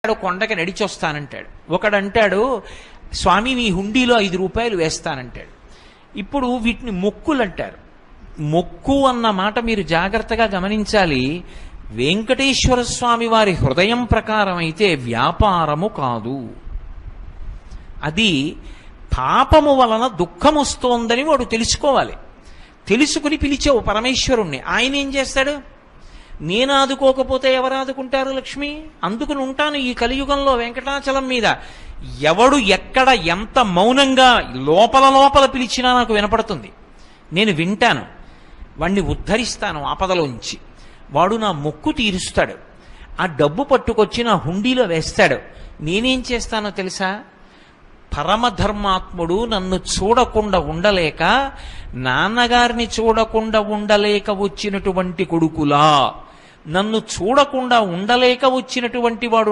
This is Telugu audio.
కొండకి నడిచొస్తానంటాడు. ఒకడంటాడు స్వామి మీ హుండీలో 5 రూపాయలు వేస్తానంటాడు. ఇప్పుడు వీటిని మొక్కులు అంటారు. మొక్కు అన్న మాట మీరు జాగ్రత్తగా గమనించాలి. వెంకటేశ్వర స్వామి వారి హృదయం ప్రకారం అయితే వ్యాపారము కాదు. అది పాపము వలన దుఃఖం వస్తోందని వాడు తెలుసుకోవాలి. తెలుసుకుని పిలిచావు పరమేశ్వరుణ్ణి. ఆయన ఏం చేస్తాడు? నేను ఆదుకోకపోతే ఎవరు ఆదుకుంటారు లక్ష్మి? అందుకుని ఉంటాను ఈ కలియుగంలో వెంకటాచలం మీద. ఎవడు ఎక్కడ ఎంత మౌనంగా లోపల లోపల పిలిచినా నాకు వినపడుతుంది. నేను వింటాను, వాణ్ణి ఉద్ధరిస్తాను ఆపదలోంచి. వాడు నా మొక్కు తీరుస్తాడు. ఆ డబ్బు పట్టుకొచ్చి నా హుండీలో వేస్తాడు. నేనేం చేస్తానో తెలుసా? పరమధర్మాత్ముడు నన్ను చూడకుండా ఉండలేక, నాన్నగారిని చూడకుండా ఉండలేక వచ్చినటువంటి కొడుకులా, నన్ను చూడకుండా ఉండలేక వచ్చినటువంటి వాడు